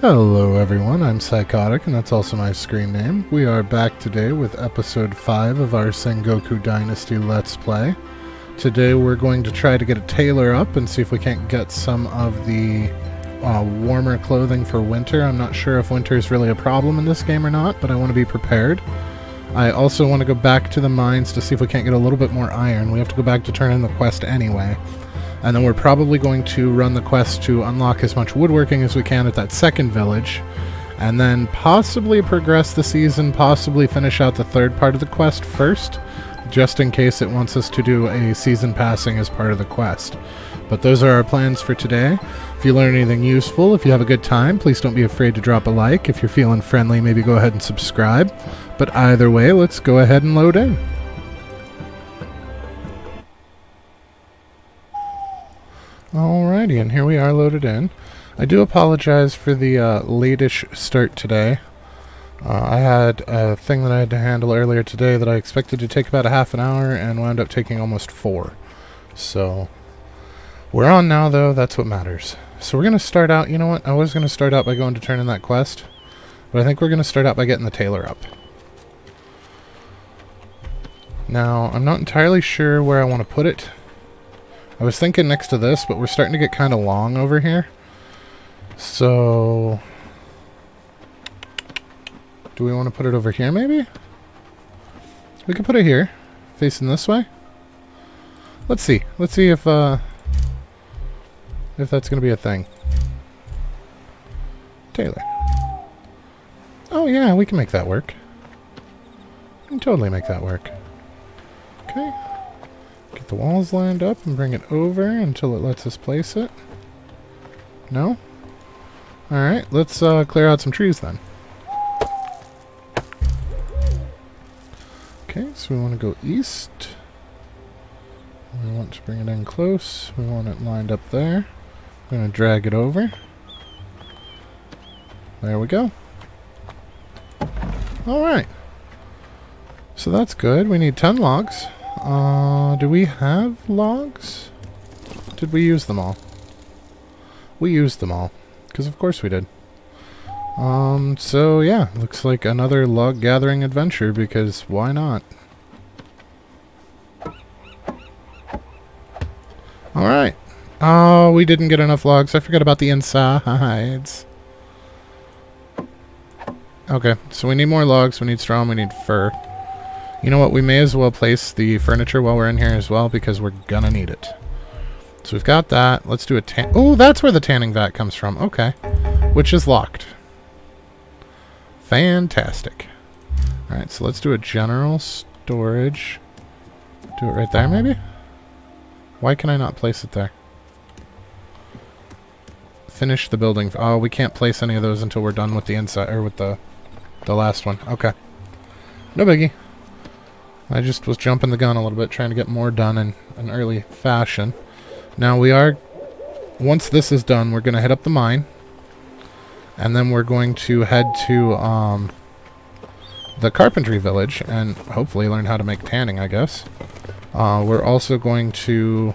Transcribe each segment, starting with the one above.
Hello everyone, I'm Quixotic, and that's also my screen name. We are back today with episode 5 of our Sengoku Dynasty Let's Play. Today we're going to try to get a tailor up and see if we can't get some of the warmer clothing for winter. I'm not sure if winter is really a problem in this game or not, but I want to be prepared. I also want to go back to the mines to see if we can't get a little bit more iron. We have to go back to turn in the quest anyway. And then we're probably going to run the quest to unlock as much woodworking as we can at that second village. And then possibly progress the season, possibly finish out the third part of the quest first, just in case it wants us to do a season passing as part of the quest. But those are our plans for today. If you learn anything useful, if you have a good time, please don't be afraid to drop a like. If you're feeling friendly, maybe go ahead and subscribe. But either way, let's go ahead and load in. Alrighty, and here we are loaded in. I do apologize for the late-ish start today. I had a thing that I had to handle earlier today that I expected to take about a half an hour and wound up taking almost 4. So, we're on now though, that's what matters. So we're going to start out, you know what, I was going to start out by going to turn in that quest, but I think we're going to start out by getting the tailor up. Now, I'm not entirely sure where I want to put it. I was thinking next to this, but we're starting to get kind of long over here. So, do we want to put it over here maybe? We could put it here, facing this way. Let's see. Let's see if that's going to be a thing. Tailor. Oh yeah, we can make that work. We can totally make that work. Okay. Get the walls lined up and bring it over until it lets us place it. No? Alright, let's clear out some trees then. Okay, so we want to go east. We want to bring it in close. We want it lined up there. We're going to drag it over. There we go. Alright. So that's good. We need 10 logs. Do we have logs? Did we use them all? We used them all. Because of course we did. So yeah, looks like another log gathering adventure, because why not? Alright. Oh, we didn't get enough logs. I forgot about the insides. Okay, so we need more logs, we need straw, we need fur. You know what, we may as well place the furniture while we're in here as well, because we're gonna need it. So we've got that. Let's do a oh, that's where the tanning vat comes from. Okay. Which is locked. Fantastic. Alright, so let's do a general storage. Do it right there, maybe? Why can I not place it there? Finish the building. Oh, we can't place any of those until we're done with the inside, or with the last one. Okay. No biggie. I just was jumping the gun a little bit, trying to get more done in an early fashion. Now we are, once this is done, we're going to head up the mine. And then we're going to head to the carpentry village and hopefully learn how to make tanning, I guess. We're also going to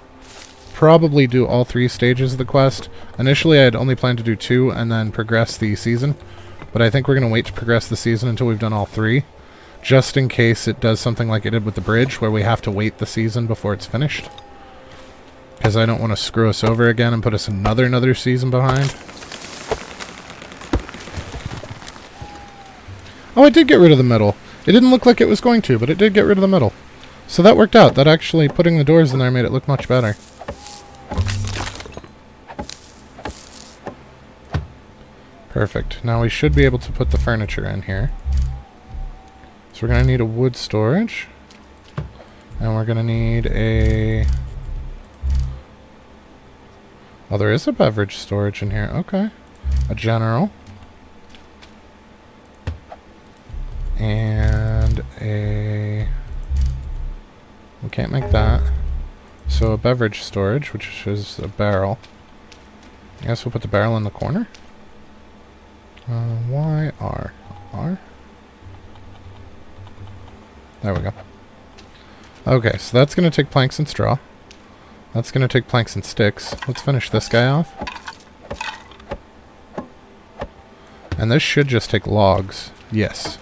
probably do all 3 stages of the quest. Initially I had only planned to do 2 and then progress the season. But I think we're going to wait to progress the season until we've done all 3. Just in case it does something like it did with the bridge, where we have to wait the season before it's finished. Because I don't want to screw us over again and put us another season behind. Oh, it did get rid of the metal. It didn't look like it was going to, but it did get rid of the metal. So that worked out. That actually, putting the doors in there made it look much better. Perfect. Now we should be able to put the furniture in here. So we're going to need a wood storage. And we're going to need a... Oh, there is a beverage storage in here. Okay. A general. And a... We can't make that. So a beverage storage, which is a barrel. I guess we'll put the barrel in the corner. Y, R. R? There we go. Okay, so that's going to take planks and straw. That's going to take planks and sticks. Let's finish this guy off. And this should just take logs. Yes.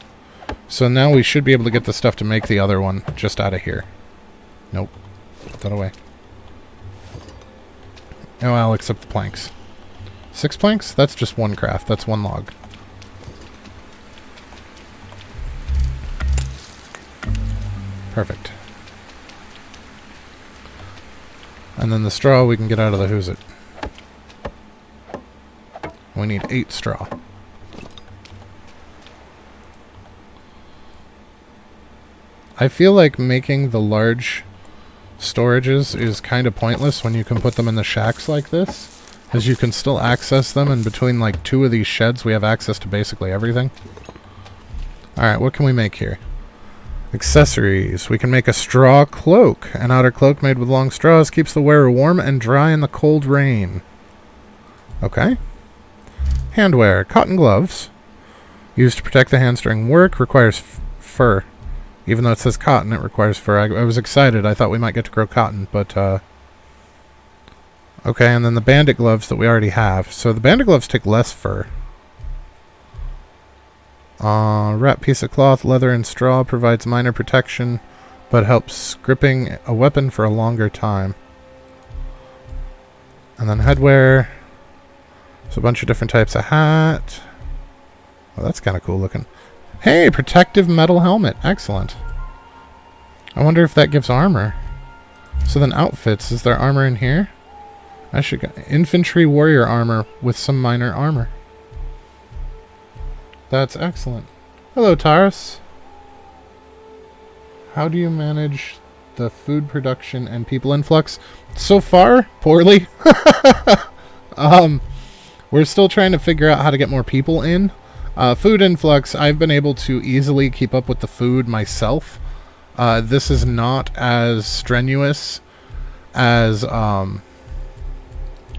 So now we should be able to get the stuff to make the other one just out of here. Nope. Put that away. Oh, I'll accept the planks. 6 planks? That's just one craft. That's one log. Perfect. And then the straw we can get out of the who's it. We need 8 straw. I feel like making the large storages is kind of pointless when you can put them in the shacks like this, as you can still access them, and between like 2 of these sheds we have access to basically everything. Alright, what can we make here? Accessories. We can make a straw cloak. An outer cloak made with long straws keeps the wearer warm and dry in the cold rain. Okay. Handwear. Cotton gloves. Used to protect the hands during work. Requires fur. Even though it says cotton, it requires fur. I was excited. I thought we might get to grow cotton, but, okay, and then the bandit gloves that we already have. So the bandit gloves take less fur. Wrap piece of cloth, leather, and straw provides minor protection, but helps gripping a weapon for a longer time. And then headwear. So a bunch of different types of hat. Oh, that's kind of cool looking. Hey, protective metal helmet. Excellent. I wonder if that gives armor. So then outfits. Is there armor in here? I should get infantry warrior armor with some minor armor. That's excellent. Hello, Taurus. How do you manage the food production and people influx? So far, poorly. We're still trying to figure out how to get more people in. Food influx, I've been able to easily keep up with the food myself. This is not as strenuous as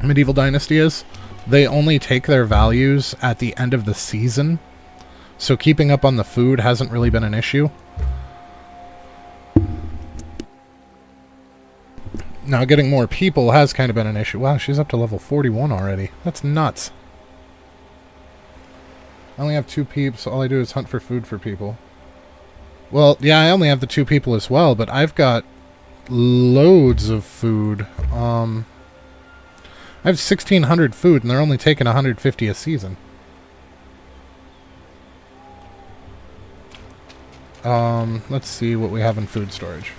Medieval Dynasty is. They only take their values at the end of the season, so keeping up on the food hasn't really been an issue. Now getting more people has kind of been an issue. Wow, she's up to level 41 already. That's nuts. I only have 2 peeps. All I do is hunt for food for people. Well, yeah, I only have the 2 people as well, but I've got loads of food. I have 1,600 food, and they're only taking 150 a season. Let's see what we have in food storage.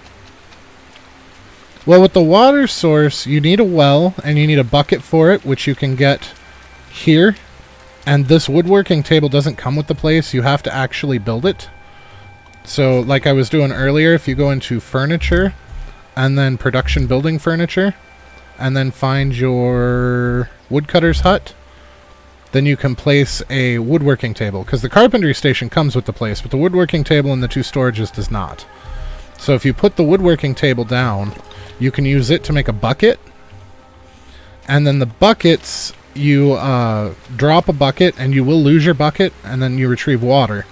Well, with the water source, you need a well, and you need a bucket for it, which you can get here. And this woodworking table doesn't come with the place. You have to actually build it. So, like I was doing earlier, if you go into furniture, and then production building furniture, and then find your woodcutter's hut, then you can place a woodworking table. Because the carpentry station comes with the place, but the woodworking table and the 2 storages does not. So if you put the woodworking table down, you can use it to make a bucket. And then the buckets, you drop a bucket and you will lose your bucket, and then you retrieve water.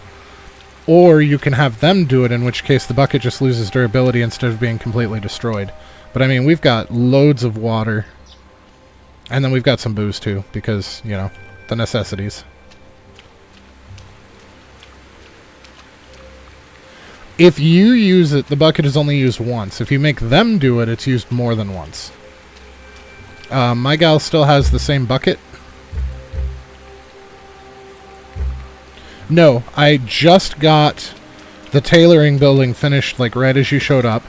Or you can have them do it, in which case the bucket just loses durability instead of being completely destroyed. But I mean, we've got loads of water. And then we've got some booze too, because, you know, the necessities. If you use it, the bucket is only used once. If you make them do it, it's used more than once. My gal still has the same bucket. No, I just got the tailoring building finished, like, right as you showed up.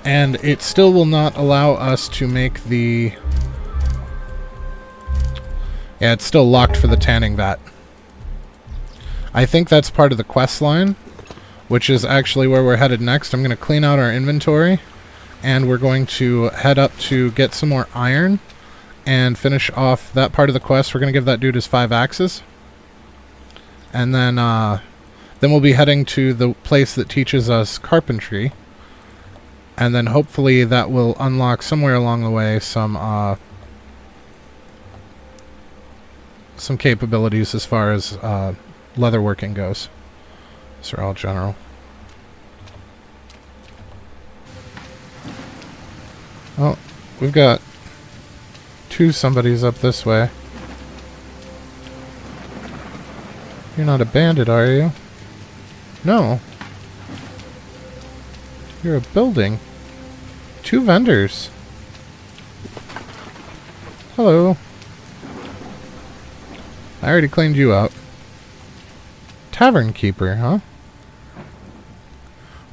And it still will not allow us to make the... Yeah, it's still locked for the tanning vat. I think that's part of the quest line, which is actually where we're headed next. I'm going to clean out our inventory, and we're going to head up to get some more iron and finish off that part of the quest. We're going to give that dude his 5 axes. And then we'll be heading to the place that teaches us carpentry. And then hopefully that will unlock somewhere along the way some capabilities as far as leatherworking goes. These are all general. Well, we've got 2 somebodies up this way. You're not a bandit, are you? No. You're a building. 2 vendors. Hello. I already cleaned you out. Tavern keeper, huh?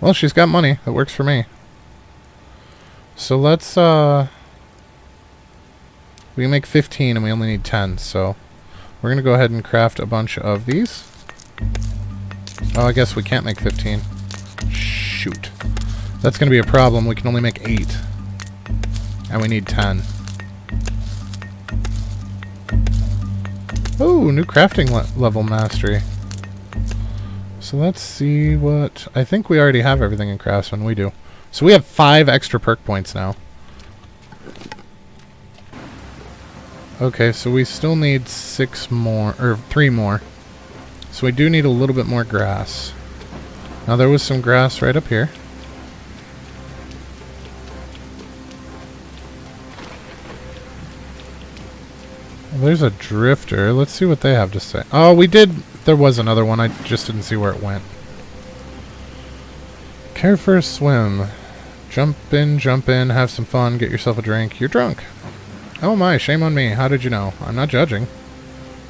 Well, she's got money. That works for me. So let's, we can make 15 and we only need 10, so we're going to go ahead and craft a bunch of these. Oh, I guess we can't make 15. Shoot. That's going to be a problem. We can only make 8. And we need 10. Oh, new crafting level mastery. So let's see what... I think we already have everything in Craftsman. We do. So we have 5 extra perk points now. Okay, so we still need 6 more, or 3 more. So we do need a little bit more grass. Now there was some grass right up here. There's a drifter. Let's see what they have to say. Oh, we did... There was another one. I just didn't see where it went. Care for a swim. Jump in, have some fun, get yourself a drink. You're drunk. Oh my, shame on me. How did you know? I'm not judging.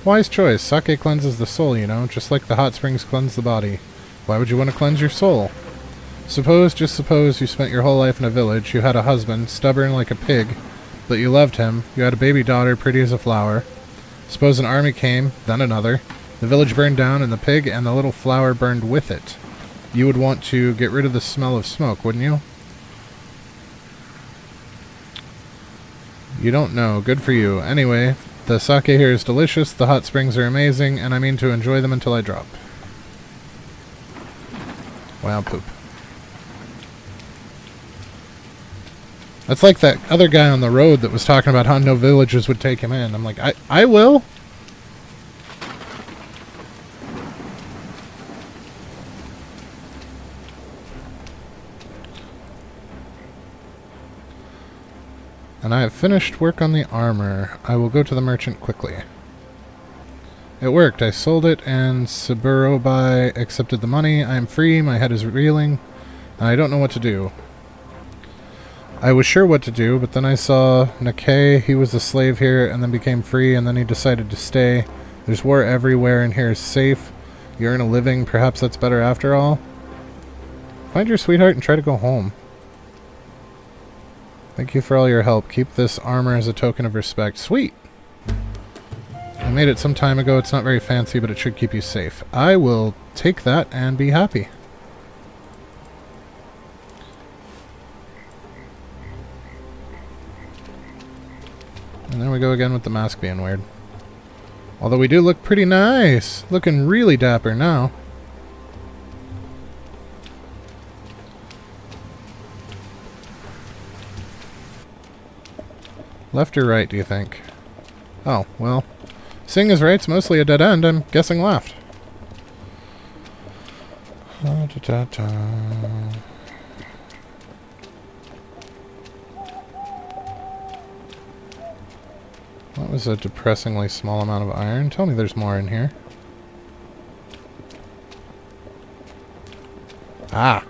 Wise choice. Sake cleanses the soul, you know, just like the hot springs cleanse the body. Why would you want to cleanse your soul? Suppose, just suppose, you spent your whole life in a village. You had a husband, stubborn like a pig, but you loved him. You had a baby daughter, pretty as a flower. Suppose an army came, then another. The village burned down, and the pig and the little flower burned with it. You would want to get rid of the smell of smoke, wouldn't you? You don't know. Good for you. Anyway, the sake here is delicious, the hot springs are amazing, and I mean to enjoy them until I drop. Wow, poop. That's like that other guy on the road that was talking about how no villages would take him in. I'm like, I will? And I have finished work on the armor. I will go to the merchant quickly. It worked. I sold it, and Saburobai accepted the money. I am free. My head is reeling. And I don't know what to do. I was sure what to do, but then I saw Nikkei. He was a slave here, and then became free, and then he decided to stay. There's war everywhere, and here is safe. You earn a living. Perhaps that's better after all. Find your sweetheart and try to go home. Thank you for all your help. Keep this armor as a token of respect. Sweet! I made it some time ago. It's not very fancy, but it should keep you safe. I will take that and be happy. And there we go again with the mask being weird. Although we do look pretty nice. Looking really dapper now. Left or right, do you think? Oh, well. Seeing as right's mostly a dead end, I'm guessing left. That was a depressingly small amount of iron. Tell me there's more in here. Ah!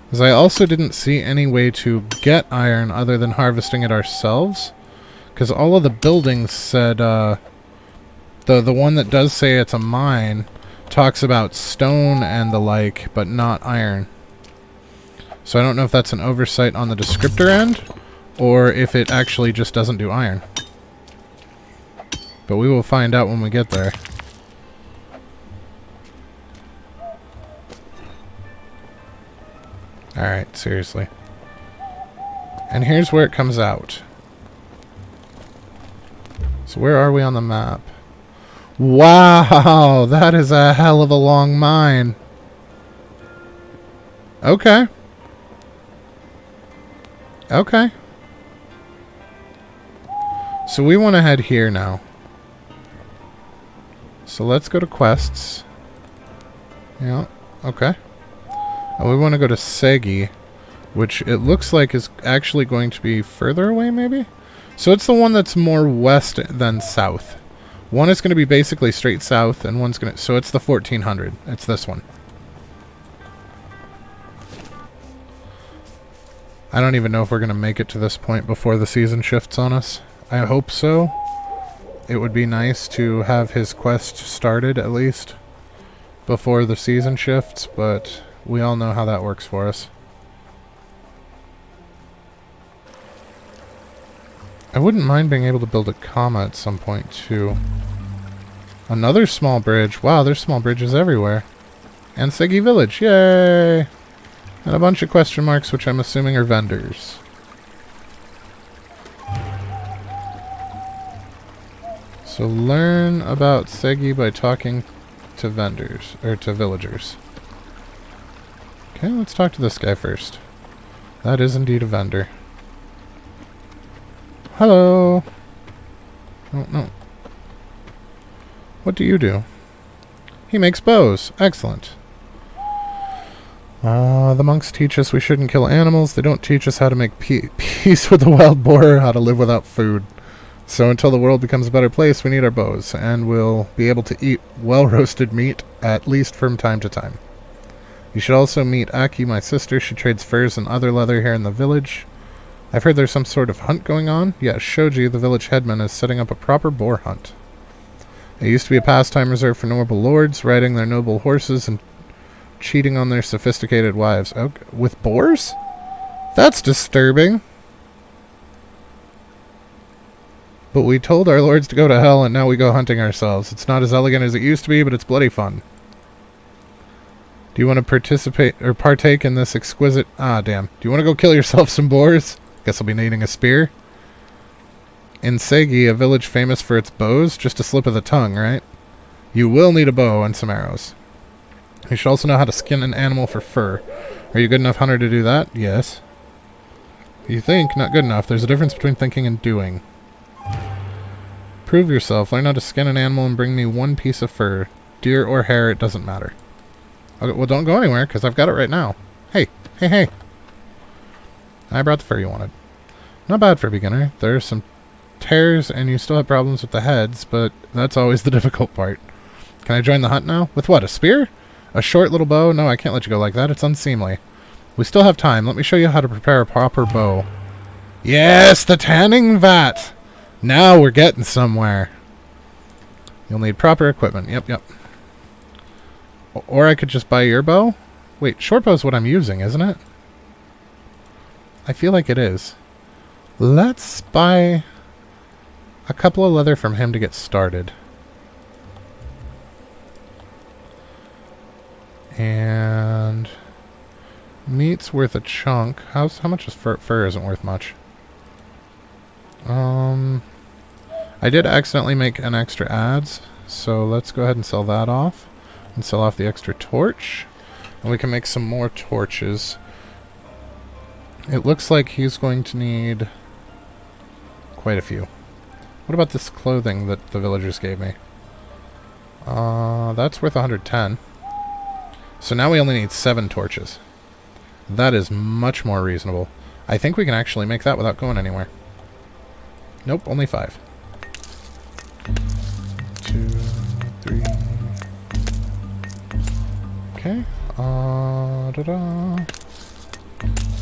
Because I also didn't see any way to get iron other than harvesting it ourselves. Because all of the buildings said, the one that does say it's a mine talks about stone and the like, but not iron. So I don't know if that's an oversight on the descriptor end, or if it actually just doesn't do iron. But we will find out when we get there. Alright, seriously. And here's where it comes out. So where are we on the map? Wow, that is a hell of a long mine. Okay. Okay. So we want to head here now. So let's go to quests. Yeah, okay. We want to go to Segi. which it looks like is actually going to be further away, maybe? So it's the one that's more west than south. One is going to be basically straight south, and one's going to... So it's the 1400. It's this one. I don't even know if we're going to make it to this point before the season shifts on us. I hope so. It would be nice to have his quest started, at least, before the season shifts, but we all know how that works for us. I wouldn't mind being able to build a comma at some point, too. Another small bridge. Wow, there's small bridges everywhere. And Segi Village. Yay! And a bunch of question marks, which I'm assuming are vendors. So learn about Segi by talking to vendors, or to villagers. Okay, let's talk to this guy first. That is indeed a vendor. Hello! Oh, no. What do you do? He makes bows. Excellent. The monks teach us we shouldn't kill animals. They don't teach us how to make peace with the wild boar or how to live without food. So until the world becomes a better place, we need our bows, and we'll be able to eat well-roasted meat, at least from time to time. You should also meet Aki, my sister. She trades furs and other leather here in the village. I've heard there's some sort of hunt going on. Yes, Shoji, the village headman, is setting up a proper boar hunt. It used to be a pastime reserved for noble lords, riding their noble horses and cheating on their sophisticated wives. Okay. With boars? That's disturbing. But we told our lords to go to hell, and now we go hunting ourselves. It's not as elegant as it used to be, but it's bloody fun. Do you want to participate or partake in this exquisite... Ah, damn. Do you want to go kill yourself some boars? Guess I'll be needing a spear. In Segi, a village famous for its bows, just a slip of the tongue, right? You will need a bow and some arrows. You should also know how to skin an animal for fur. Are you a good enough hunter to do that? Yes. You think, not good enough. There's a difference between thinking and doing. Prove yourself. Learn how to skin an animal and bring me one piece of fur. Deer or hair, it doesn't matter. Okay, well, don't go anywhere, because I've got it right now. Hey, hey, hey. I brought the fur you wanted. Not bad for a beginner. There's some tears, and you still have problems with the heads, but that's always the difficult part. Can I join the hunt now? With what, a spear? A short little bow? No, I can't let you go like that. It's unseemly. We still have time. Let me show you how to prepare a proper bow. Yes, the tanning vat! Now we're getting somewhere. You'll need proper equipment. Yep, yep. Or I could just buy your bow? Wait, short bow is what I'm using, isn't it? I feel like it is. Let's buy a couple of leather from him to get started. And meat's worth a chunk. How much is fur? Fur isn't worth much. I did accidentally make an extra adze, so let's go ahead and sell that off. And sell off the extra torch. And we can make some more torches. It looks like he's going to need quite a few. What about this clothing that the villagers gave me? That's worth 110. So now we only need 7 torches. That is much more reasonable. I think we can actually make that without going anywhere. Nope, only 5. 2, 3. Okay.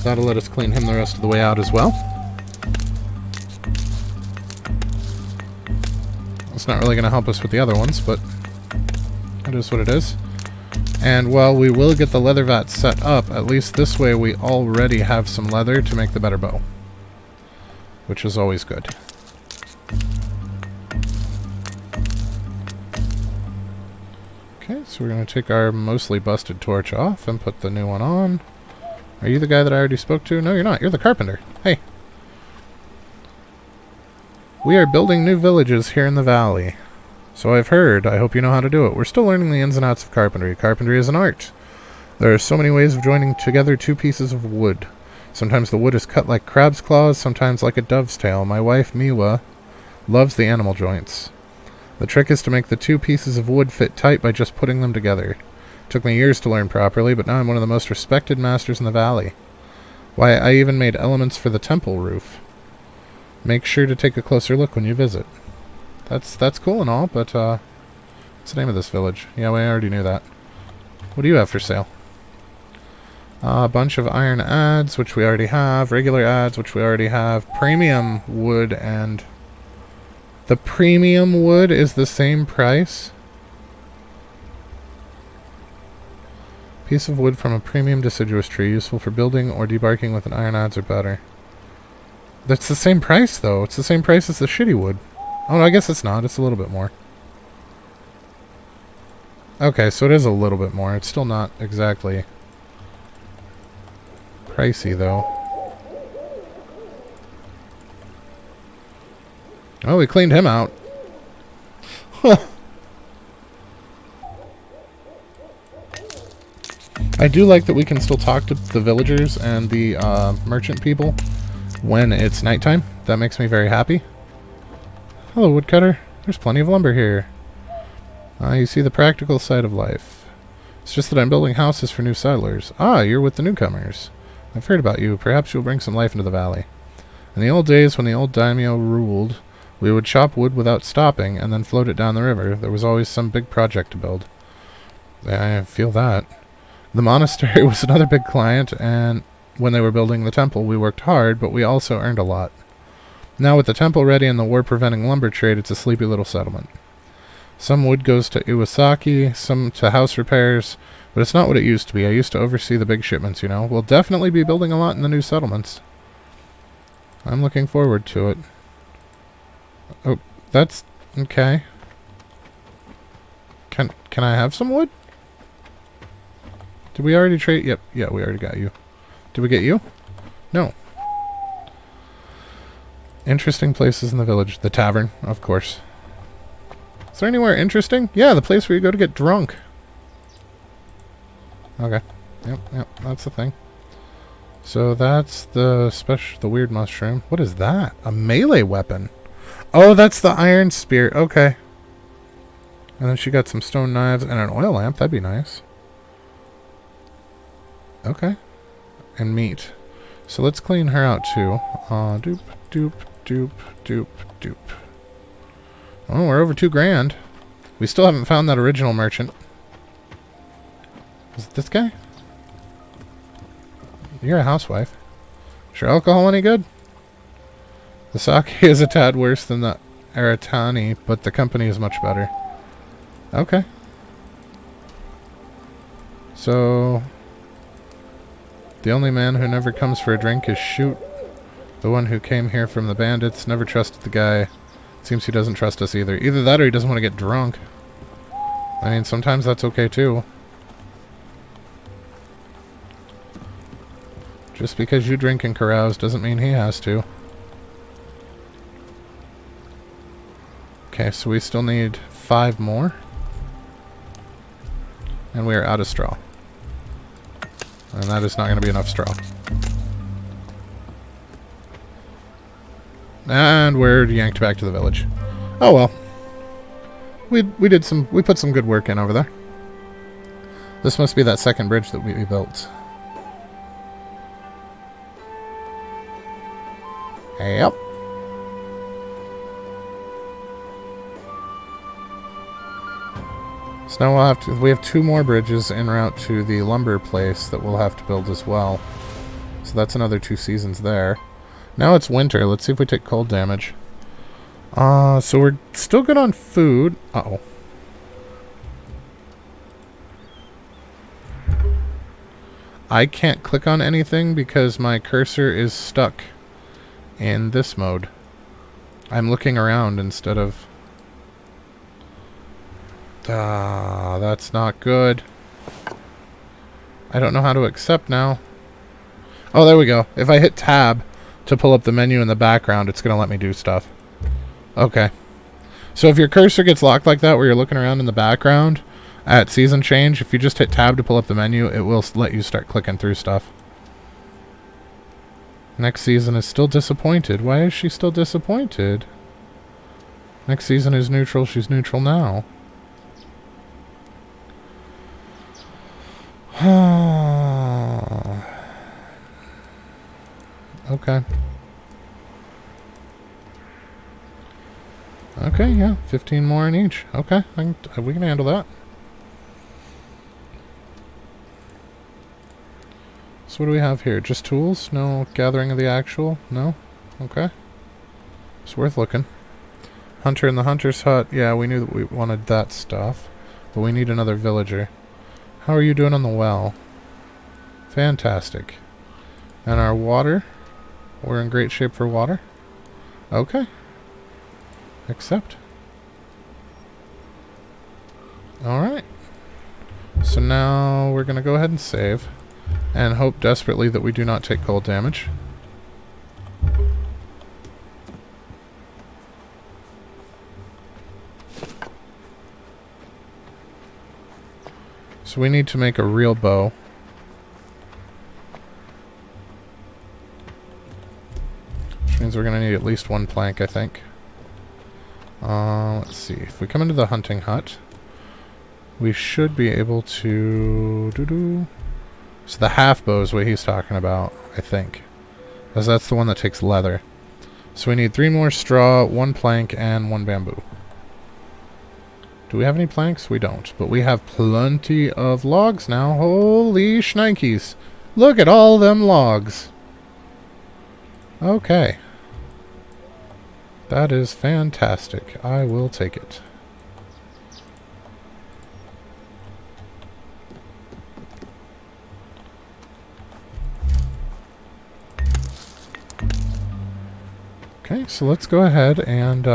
That'll let us clean him the rest of the way out as well. It's not really going to help us with the other ones, but it is what it is. And while we will get the leather vat set up, at least this way we already have some leather to make the better bow. Which is always good. Okay, so we're going to take our mostly busted torch off and put the new one on. Are you the guy that I already spoke to? No, you're not. You're the carpenter. Hey. We are building new villages here in the valley. So I've heard. I hope you know how to do it. We're still learning the ins and outs of carpentry. Carpentry is an art. There are so many ways of joining together 2 pieces of wood. Sometimes the wood is cut like crab's claws, sometimes like a dove's tail. My wife, Miwa, loves the animal joints. The trick is to make the 2 pieces of wood fit tight by just putting them together. It took me years to learn properly, but now I'm one of the most respected masters in the valley. Why, I even made elements for the temple roof. Make sure to take a closer look when you visit. That's cool and all, but, what's the name of this village? Yeah, we already knew that. What do you have for sale? A bunch of iron adze, which we already have. Regular adze, which we already have. Premium wood, and... The premium wood is the same price? Piece of wood from a premium deciduous tree, useful for building or debarking with an iron adze or better. That's the same price, though. It's the same price as the shitty wood. Oh, no, I guess it's not. It's a little bit more. Okay, so it is a little bit more. It's still not exactly pricey, though. Oh, we cleaned him out. I do like that we can still talk to the villagers and the merchant people when it's nighttime. That makes me very happy. Hello, woodcutter. There's plenty of lumber here. You see the practical side of life. It's just that I'm building houses for new settlers. Ah, you're with the newcomers. I've heard about you. Perhaps you'll bring some life into the valley. In the old days when the old daimyo ruled, we would chop wood without stopping and then float it down the river. There was always some big project to build. I feel that. The monastery was another big client, and when they were building the temple, we worked hard, but we also earned a lot. Now with the temple ready and the war-preventing lumber trade, it's a sleepy little settlement. Some wood goes to Iwasaki, some to house repairs, but it's not what it used to be. I used to oversee the big shipments, you know. We'll definitely be building a lot in the new settlements. I'm looking forward to it. Oh, that's... okay. Can I have some wood? Did we already trade? Yep, yeah, we already got you. Did we get you? No. Interesting places in the village. The tavern, of course. Is there anywhere interesting? Yeah, the place where you go to get drunk. Okay. Yep, that's the thing. So that's the weird mushroom. What is that? A melee weapon. Oh, that's the iron spear. Okay. And then she got some stone knives and an oil lamp. That'd be nice. Okay. And meat. So let's clean her out too. Doop, doop, doop, doop, doop. Oh, we're over $2,000. We still haven't found that original merchant. Is it this guy? You're a housewife. Is your alcohol any good? The sake is a tad worse than the aratani, but the company is much better. Okay. So... the only man who never comes for a drink is Shoot. The one who came here from the bandits. Never trusted the guy. Seems he doesn't trust us either. Either that or he doesn't want to get drunk. I mean, sometimes that's okay too. Just because you drink and carouse doesn't mean he has to. Okay, so we still need 5 more. And we are out of straw. And that is not going to be enough straw. And we're yanked back to the village. Oh well. We put some good work in over there. This must be that second bridge that we built. Yep. So now we have 2 more bridges en route to the lumber place that we'll have to build as well. So that's another 2 seasons there. Now it's winter. Let's see if we take cold damage. So we're still good on food. Uh-oh. I can't click on anything because my cursor is stuck in this mode. I'm looking around instead of... that's not good. I don't know how to accept now. Oh, there we go. If I hit tab to pull up the menu in the background, it's going to let me do stuff. Okay. So if your cursor gets locked like that where you're looking around in the background at season change, if you just hit tab to pull up the menu, it will let you start clicking through stuff. Next season is still disappointed. Why is she still disappointed? Next season is neutral. She's neutral now. Okay. Okay, yeah. 15 more in each. Okay, we can handle that. So what do we have here? Just tools? No gathering of the actual? No? Okay. It's worth looking. Hunter in the hunter's hut. Yeah, we knew that we wanted that stuff. But we need another villager. How are you doing on the well? Fantastic. And our water? We're in great shape for water? Okay. Accept. Alright. So now we're going to go ahead and save. And hope desperately that we do not take cold damage. So we need to make a real bow. Which means we're going to need at least one plank, I think. Let's see. If we come into the hunting hut, we should be able to... So the half bow is what he's talking about, I think. Because that's the one that takes leather. So we need 3 more straw, 1 plank, and 1 bamboo. Do we have any planks? We don't. But we have plenty of logs now. Holy shnikes. Look at all them logs. Okay. That is fantastic. I will take it. Okay, so let's go ahead and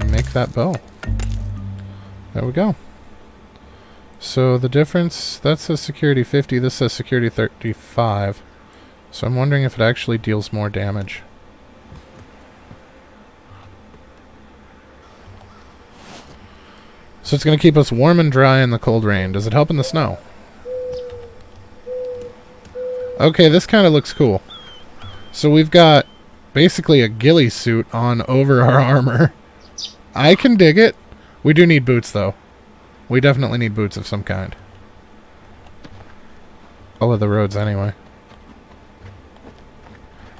make that bow. There we go. So the difference, that says security 50, this says security 35. So I'm wondering if it actually deals more damage. So it's going to keep us warm and dry in the cold rain. Does it help in the snow? Okay, this kind of looks cool. So we've got basically a ghillie suit on over our armor. I can dig it. We do need boots, though. We definitely need boots of some kind. All of the roads, anyway.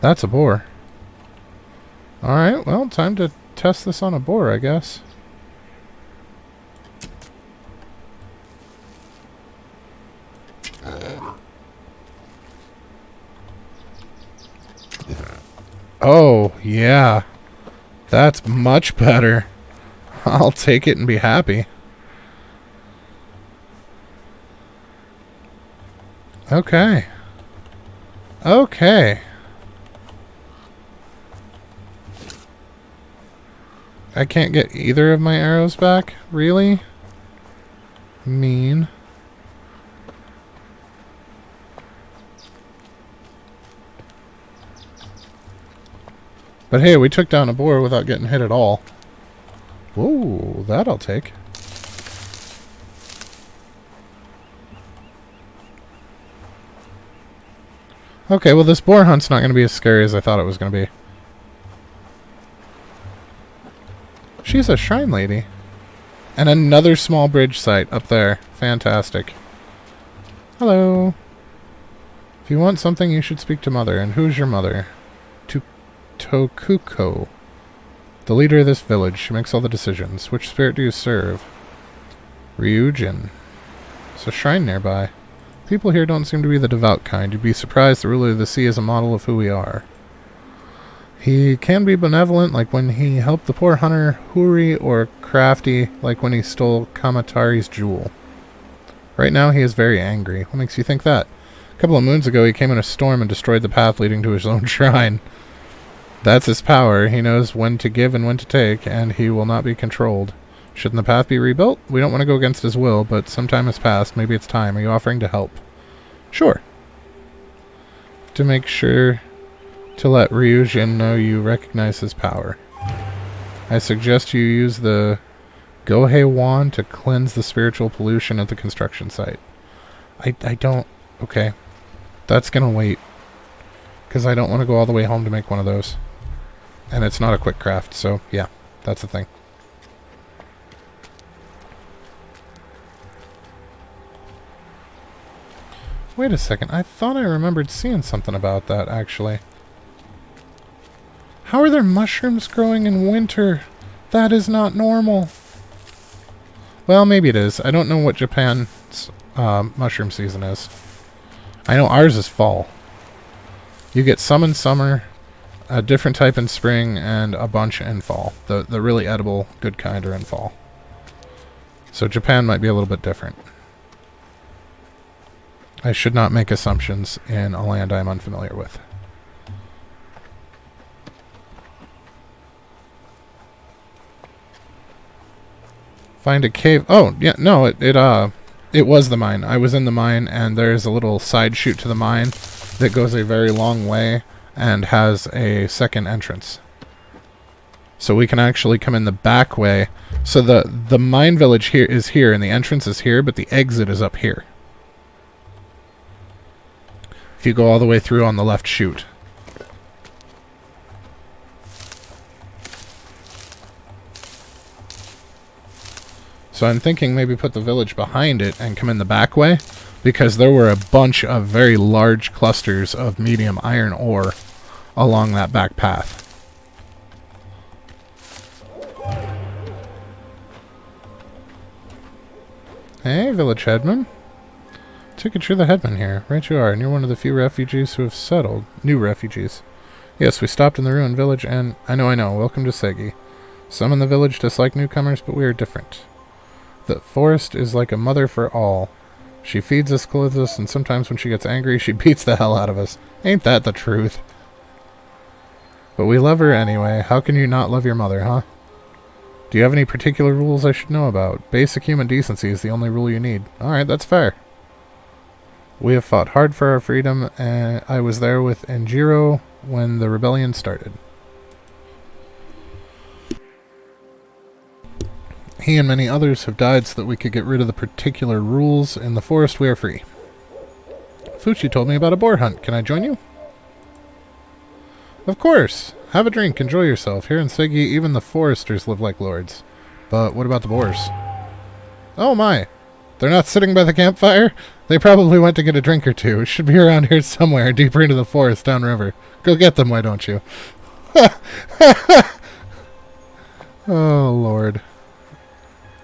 That's a boar. Alright, well, time to test this on a boar, I guess. Oh, yeah. That's much better. I'll take it and be happy. Okay. Okay. I can't get either of my arrows back? Really? Mean. But hey, we took down a boar without getting hit at all. Whoa, that I'll take. Okay, well this boar hunt's not going to be as scary as I thought it was going to be. She's a shrine lady. And another small bridge site up there. Fantastic. Hello. If you want something, you should speak to Mother. And who's your mother? Tokuko. The leader of this village. She makes all the decisions. Which spirit do you serve? Ryujin. There's a shrine nearby. People here don't seem to be the devout kind. You'd be surprised the ruler of the sea is a model of who we are. He can be benevolent, like when he helped the poor hunter Huri, or crafty, like when he stole Kamatari's jewel. Right now he is very angry. What makes you think that? A couple of moons ago he came in a storm and destroyed the path leading to his own shrine. That's his power. He knows when to give and when to take, and he will not be controlled. Shouldn't the path be rebuilt? We don't want to go against his will, but some time has passed. Maybe it's time. Are you offering to help? Sure. To make sure to let Ryujin know you recognize his power. I suggest you use the Gohei wand to cleanse the spiritual pollution at the construction site. I don't... Okay. That's gonna wait. Because I don't want to go all the way home to make one of those. And it's not a quick craft, so yeah, that's the thing. Wait a second. I thought I remembered seeing something about that, actually. How are there mushrooms growing in winter? That is not normal. Well, maybe it is. I don't know what Japan's mushroom season is. I know ours is fall. You get some in summer, a different type in spring, and a bunch in fall. The really edible, good kind are in fall. So Japan might be a little bit different. I should not make assumptions in a land I am unfamiliar with. Find a cave. Oh, yeah, no, it was the mine. I was in the mine, and there's a little side chute to the mine that goes a very long way and has a second entrance. So we can actually come in the back way. So the mine village here is here, and the entrance is here, but the exit is up here. If you go all the way through on the left chute. So I'm thinking maybe put the village behind it and come in the back way, because there were a bunch of very large clusters of medium iron ore along that back path. Hey, village headman. Ticket, you're the headman here. Right you are, and you're one of the few refugees who have settled. New refugees. Yes, we stopped in the ruined village, and... I know. Welcome to Segi. Some in the village dislike newcomers, but we are different. The forest is like a mother for all. She feeds us, clothes us, and sometimes when she gets angry, she beats the hell out of us. Ain't that the truth? But we love her anyway. How can you not love your mother, huh? Do you have any particular rules I should know about? Basic human decency is the only rule you need. Alright, that's fair. We have fought hard for our freedom, and I was there with Enjiro when the rebellion started. He and many others have died so that we could get rid of the particular rules. In the forest, we are free. Fuchi told me about a boar hunt. Can I join you? Of course. Have a drink. Enjoy yourself. Here in Segi, even the foresters live like lords. But what about the boars? Oh my. They're not sitting by the campfire? They probably went to get a drink or two. Should be around here somewhere, deeper into the forest, downriver. Go get them, why don't you? Oh, Lord.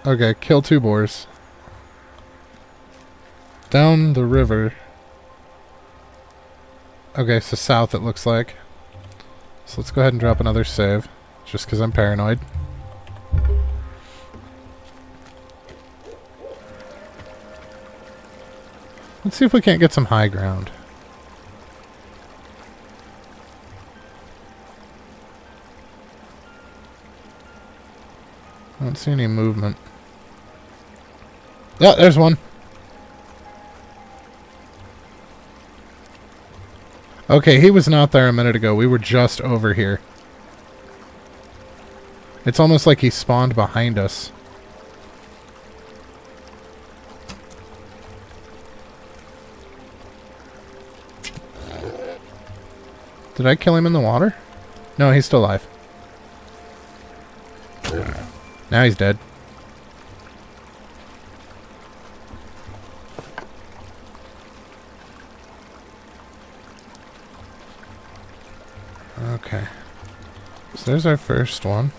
Okay, kill 2 boars. Down the river. Okay, so south it looks like. So let's go ahead and drop another save. Just because I'm paranoid. Let's see if we can't get some high ground. I don't see any movement. Yeah, there's one. Okay, he was not there a minute ago. We were just over here. It's almost like he spawned behind us. Did I kill him in the water? No, he's still alive. Now he's dead. Okay. So there's our first one.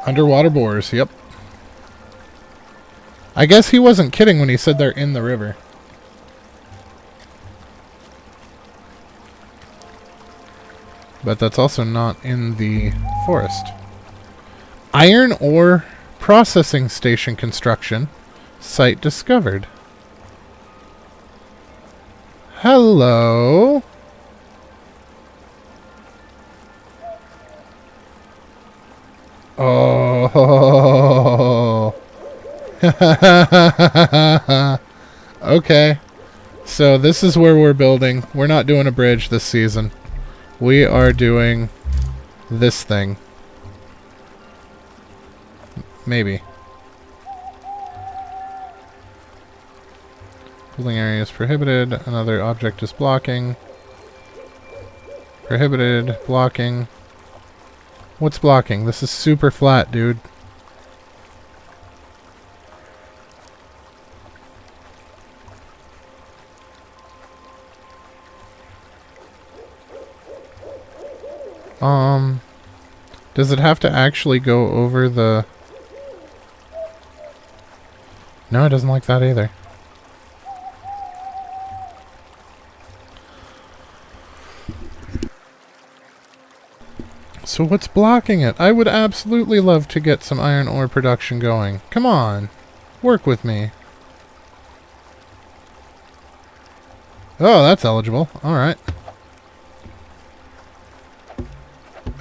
Underwater boars, yep. I guess he wasn't kidding when he said they're in the river. But that's also not in the forest. Iron ore processing station construction. Site discovered. Hello? Oh. Okay. So this is where we're building. We're not doing a bridge this season. We are doing this thing. Maybe. Building area is prohibited. Another object is blocking. Prohibited. Blocking. What's blocking? This is super flat, dude. Does it have to actually go over the... No, it doesn't like that either. So what's blocking it? I would absolutely love to get some iron ore production going. Come on. Work with me. Oh, that's eligible. Alright.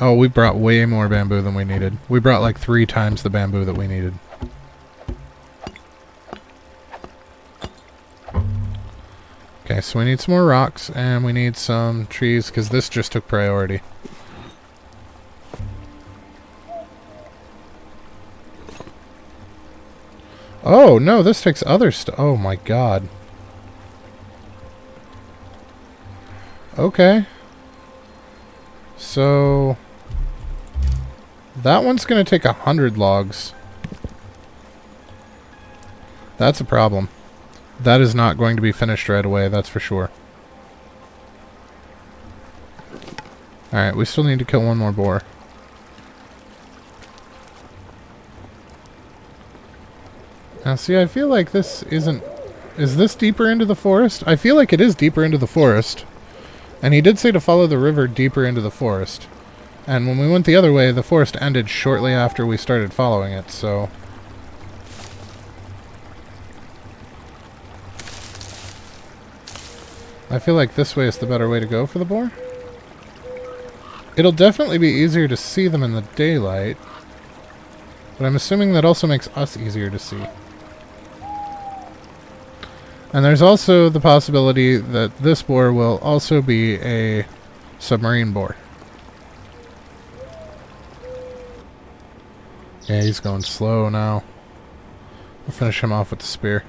Oh, we brought way more bamboo than we needed. We brought like 3 times the bamboo that we needed. Okay, so we need some more rocks, and we need some trees, because this just took priority. Oh, no, this takes other stuff. Oh, my God. Okay. So... that one's going to take 100 logs. That's a problem. That is not going to be finished right away, that's for sure. Alright, we still need to kill one more boar. Now, see, I feel like this isn't... Is this deeper into the forest? I feel like it is deeper into the forest. And he did say to follow the river deeper into the forest. And when we went the other way, the forest ended shortly after we started following it, so... I feel like this way is the better way to go for the boar. It'll definitely be easier to see them in the daylight. But I'm assuming that also makes us easier to see. And there's also the possibility that this boar will also be a submarine boar. Yeah, he's going slow now. We'll finish him off with the spear.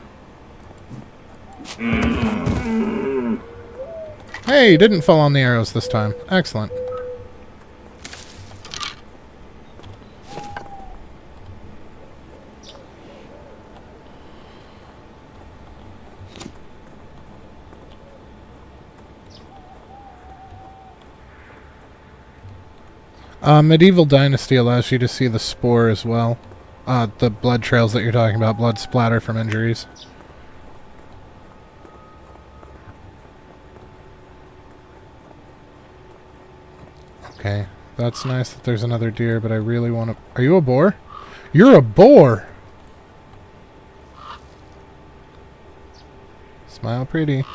Hey, he didn't fall on the arrows this time. Excellent. Medieval Dynasty allows you to see the spore as well. The blood trails that you're talking about, blood splatter from injuries. Okay, that's nice that there's another deer, but I really want to... Are you a boar? You're a boar! Smile pretty.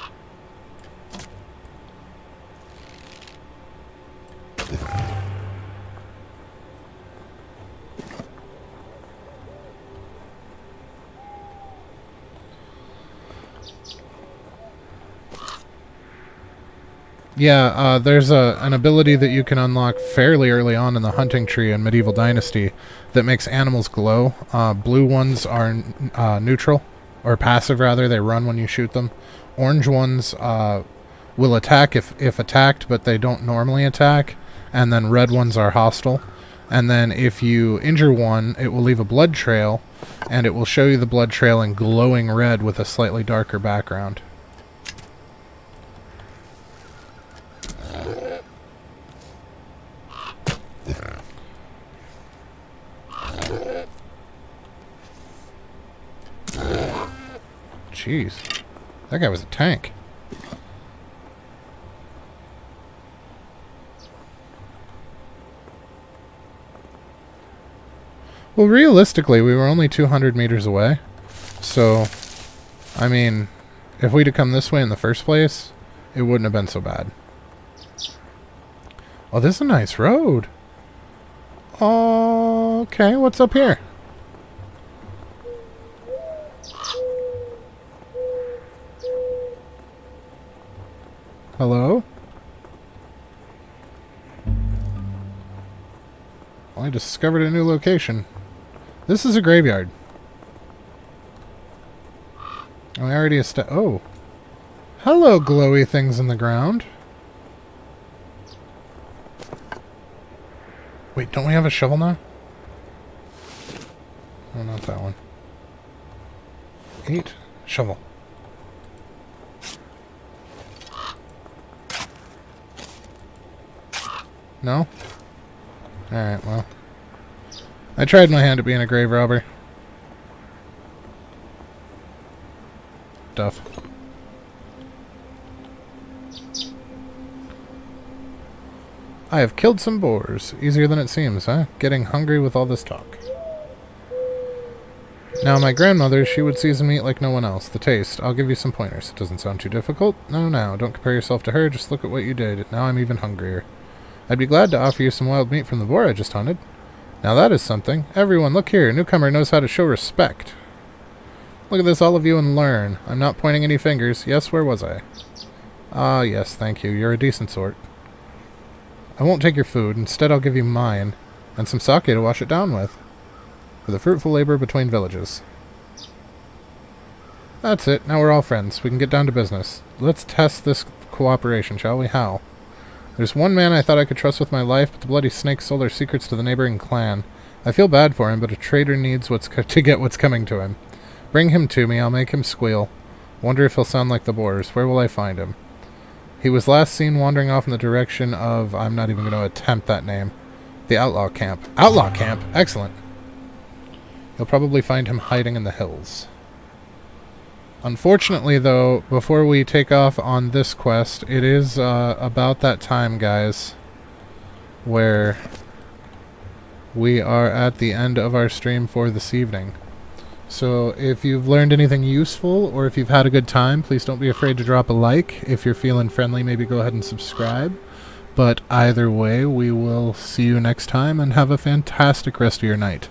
Yeah, there's an ability that you can unlock fairly early on in the hunting tree in Medieval Dynasty that makes animals glow. Blue ones are neutral, or passive rather, they run when you shoot them. Orange ones will attack if attacked, but they don't normally attack. And then red ones are hostile. And then if you injure one, it will leave a blood trail, and it will show you the blood trail in glowing red with a slightly darker background. Jeez. That guy was a tank. Well, realistically, we were only 200 meters away. So, I mean, if we'd have come this way in the first place, it wouldn't have been so bad. Oh, this is a nice road. Oh, okay, what's up here? Hello? Well, I discovered a new location. This is a graveyard. And we already oh. Hello, glowy things in the ground. Wait, don't we have a shovel now? Oh, not that one. 8. Shovel. No? Alright, well. I tried my hand at being a grave robber. Duff. I have killed some boars. Easier than it seems, huh? Getting hungry with all this talk. Now, my grandmother, she would season meat like no one else. The taste. I'll give you some pointers. It doesn't sound too difficult. No, don't compare yourself to her. Just look at what you did. Now I'm even hungrier. I'd be glad to offer you some wild meat from the boar I just hunted. Now that is something. Everyone, look here. Newcomer knows how to show respect. Look at this, all of you, and learn. I'm not pointing any fingers. Yes, where was I? Ah, yes, thank you. You're a decent sort. I won't take your food. Instead, I'll give you mine, and some sake to wash it down with, for the fruitful labor between villages. That's it. Now we're all friends. We can get down to business. Let's test this cooperation, shall we? How? There's one man I thought I could trust with my life, but the bloody snake sold our secrets to the neighboring clan. I feel bad for him, but a traitor needs to get what's coming to him. Bring him to me. I'll make him squeal. Wonder if he'll sound like the boars. Where will I find him? He was last seen wandering off in the direction of... I'm not even going to attempt that name. The outlaw camp. Outlaw camp? Excellent. You'll probably find him hiding in the hills. Unfortunately, though, before we take off on this quest, it is about that time, guys, where we are at the end of our stream for this evening. So if you've learned anything useful, or if you've had a good time, please don't be afraid to drop a like. If you're feeling friendly, maybe go ahead and subscribe. But either way, we will see you next time, and have a fantastic rest of your night.